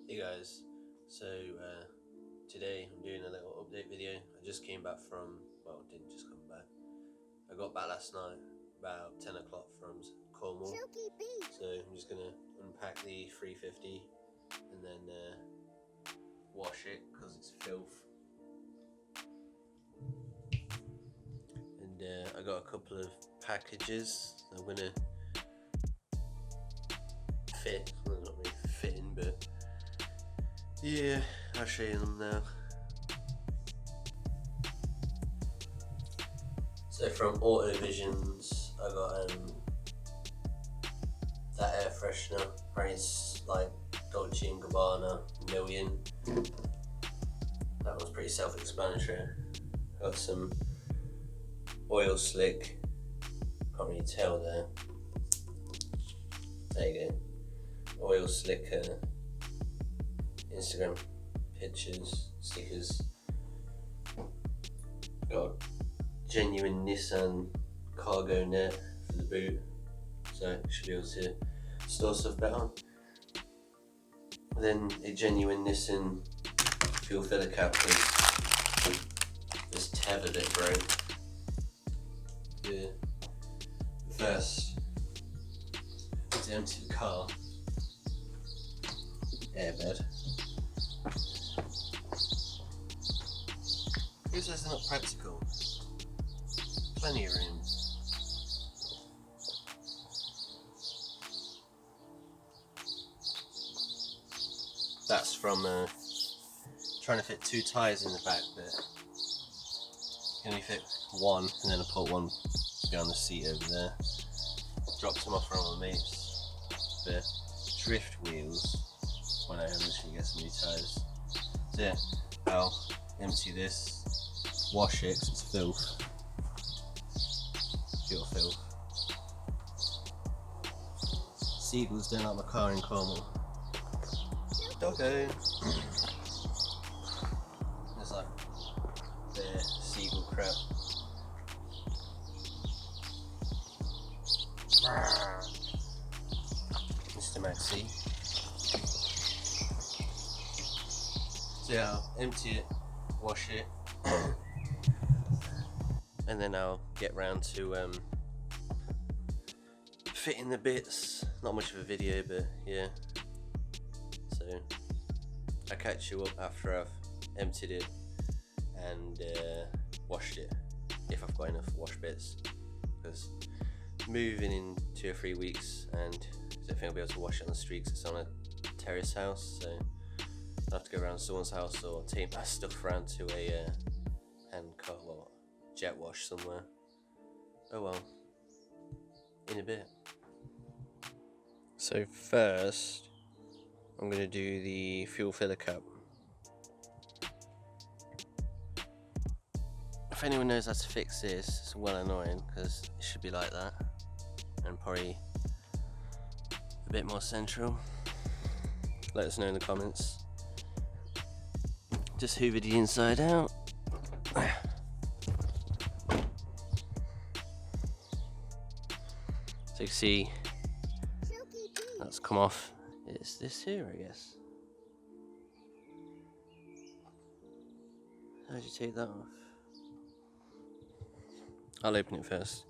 Hey guys, so today I'm doing a little update video. I just came back from, well, didn't just come back. I got back last night about 10 o'clock from Cornwall. So I'm just going to unpack the 350 and then wash it because it's filth. And I got a couple of packages I'm going to fit. Well, not really fitting, but yeah, I'll show you them now. So from Auto Visions, I got that air freshener. Apparently it's like Dolce & Gabbana Million. That one's pretty self-explanatory. Got some oil slick. Can't really tell there. There you go. Oil slick Instagram pictures, stickers. Got genuine Nissan cargo net for the boot, so you should be able to store stuff better. Then a genuine Nissan fuel filler cap because this tether that broke. Yeah. First, to empty the car airbed. Who says they're not practical? Plenty of room. That's from trying to fit 2 tyres in the back, but you can only fit one, and then I put one behind the seat over there. Dropped them off around my mates for drift wheels when I eventually get some new tyres. So yeah, I'll empty this, wash it 'cause it's filth. Pure filth. Seagulls don't like my car in Cornwall. Doggo! There's like the seagull crap. Mr. Maxi. So yeah, I'll empty it, wash it, and then I'll get round to fitting the bits. Not much of a video, but yeah. So I'll catch you up after I've emptied it and washed it, if I've got enough wash bits, because moving in 2 or 3 weeks and I don't think I'll be able to wash it on the street because it's on a terrace house, so I'll have to go around to someone's house or take my stuff around to a hand cut or jet wash somewhere. Oh well, in a bit. So first I'm going to do the fuel filler cap. If anyone knows how to fix this, it's well annoying because it should be like that and probably a bit more central. Let us know in the comments. Just hoovered the inside out. So you can see that's come off. It's this here, I guess. How'd you take that off? I'll open it first.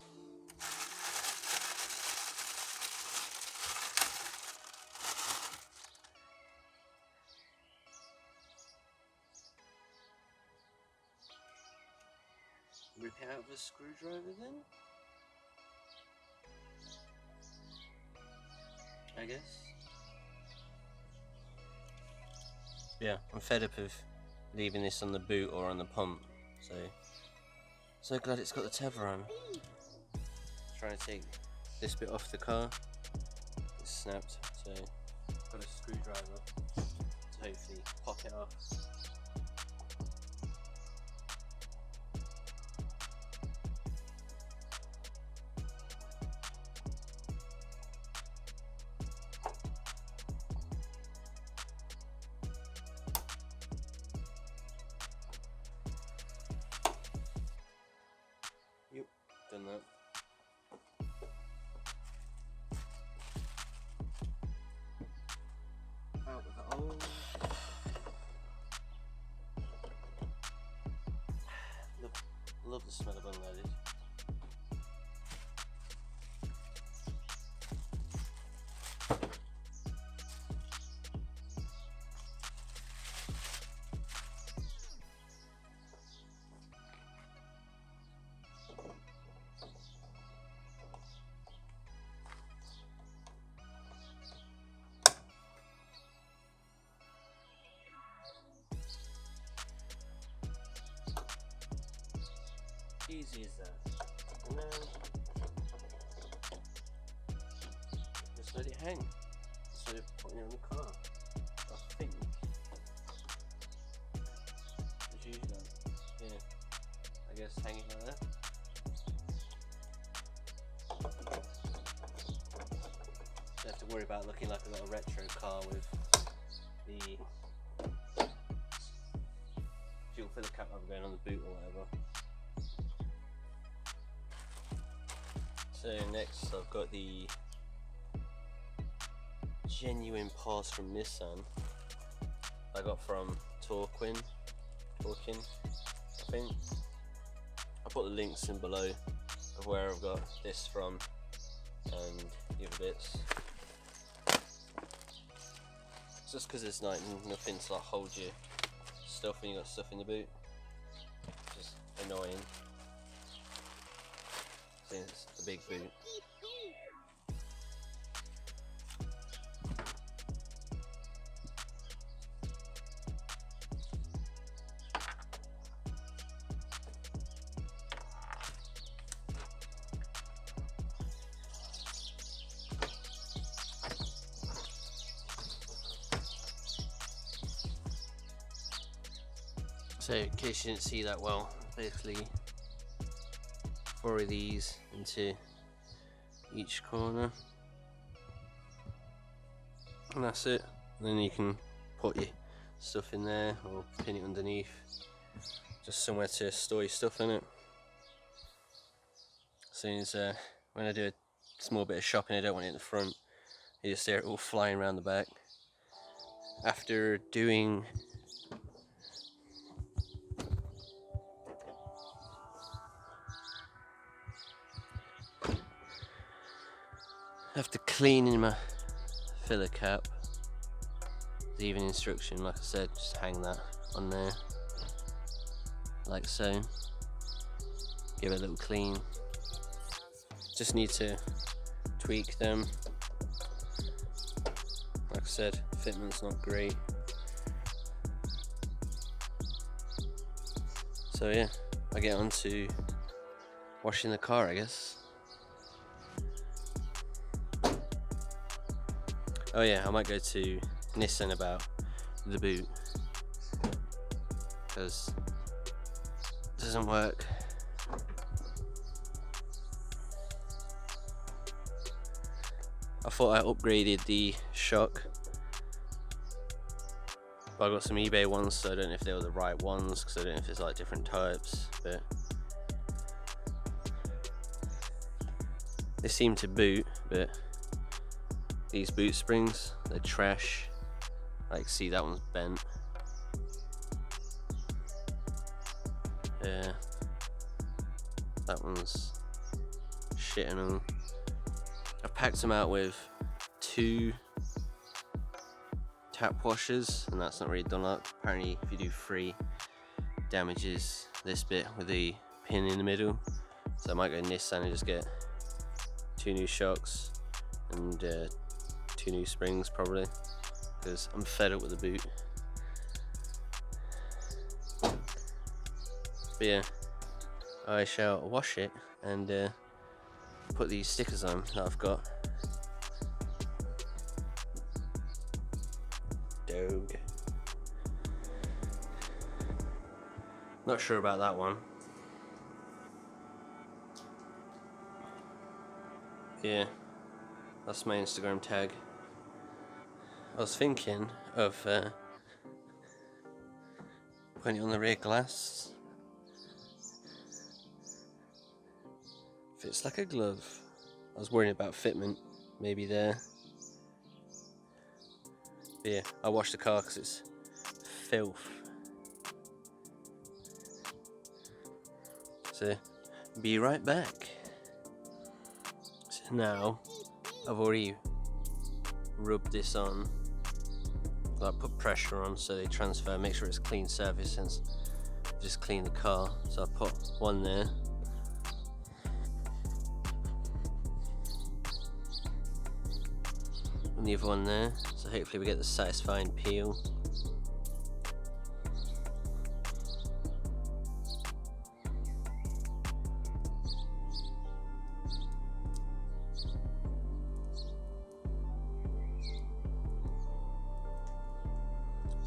Rip it out with a screwdriver then? I guess. Yeah, I'm fed up of leaving this on the boot or on the pump, so glad it's got the tether on. Trying to take this bit off the car. It's snapped, so got a screwdriver to hopefully pop it off. Yep, done that. Out with the old. Love the smell of unleaded. Easy as that. And then just let it hang instead of putting it on the car. I think it's usually done. Yeah, I guess hang it like that. Don't have to worry about looking like a little retro car with the fuel filler cap over going on the boot or whatever. So next I've got the genuine parts from Nissan I got from Torquin, I think. I'll put the links in below of where I've got this from and the other bits. It's just because there's like nothing to like hold your stuff when you got stuff in the boot. Just annoying. It's a big boot. So in case you didn't see that well, basically 4 of these into each corner and that's it. And then you can put your stuff in there or pin it underneath, just somewhere to store your stuff in it. Soon as when I do a small bit of shopping I don't want it in the front, you just hear it all flying around the back. After doing cleaning my filler cap, there's even instruction, like I said, just hang that on there like so. Give it a little clean. Just need to tweak them. Like I said, fitment's not great. So yeah, I get on to washing the car, I guess. Oh yeah, I might go to Nissan about the boot because it doesn't work. I thought I upgraded the shock, but I got some eBay ones, so I don't know if they were the right ones because I don't know if there's like different types, but they seem to boot. But these boot springs, they're trash. Like, see, that one's bent. Yeah, that one's shit and all. I've packed them out with 2 tap washers, and that's not really done up. Apparently, if you do 3, damages this bit with the pin in the middle. So I might go Nissan and just get 2 new shocks and 2 new springs probably, because I'm fed up with the boot. But yeah, I shall wash it and put these stickers on that I've got. Dog. Not sure about that one. Yeah, that's my Instagram tag. I was thinking of putting it on the rear glass. Fits like a glove. I was worrying about fitment, maybe there. But yeah, I washed the car because it's filth. So be right back. So now I've already rubbed this on, like put pressure on so they transfer, make sure it's clean surface since I've just cleaned the car. So I put one there, and the other one there, so hopefully we get the satisfying peel.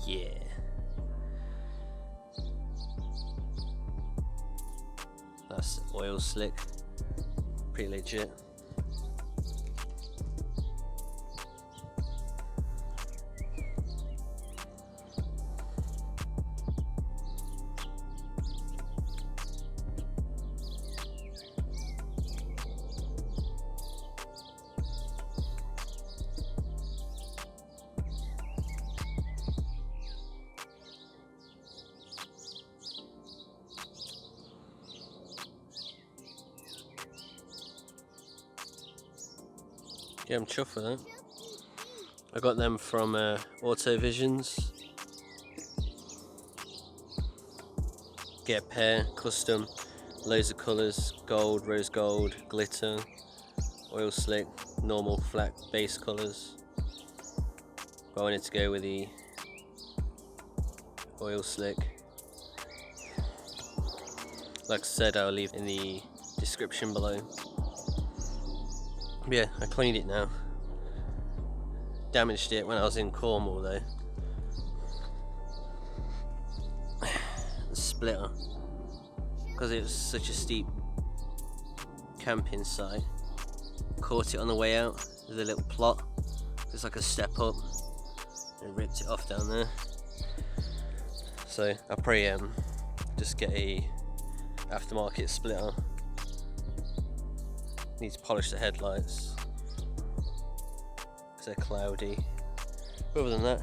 Yeah. That's oil slick. Pretty legit. Yeah, I'm chuffed with that. I got them from Auto Visions. Get a pair, custom, loads of colours, gold, rose gold, glitter, oil slick, normal flat base colours. But I wanted to go with the oil slick. Like I said, I'll leave in the description below. Yeah, I cleaned it now. Damaged it when I was in Cornwall though. The splitter, because it was such a steep camping site, caught it on the way out with a little plot. It's like a step up, and ripped it off down there. So I'll probably just get a aftermarket splitter. Need to polish the headlights because they're cloudy. But other than that,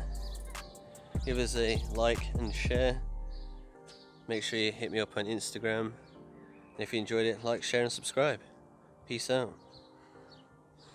give us a like and share. Make sure you hit me up on Instagram. And if you enjoyed it, like, share and subscribe. Peace out.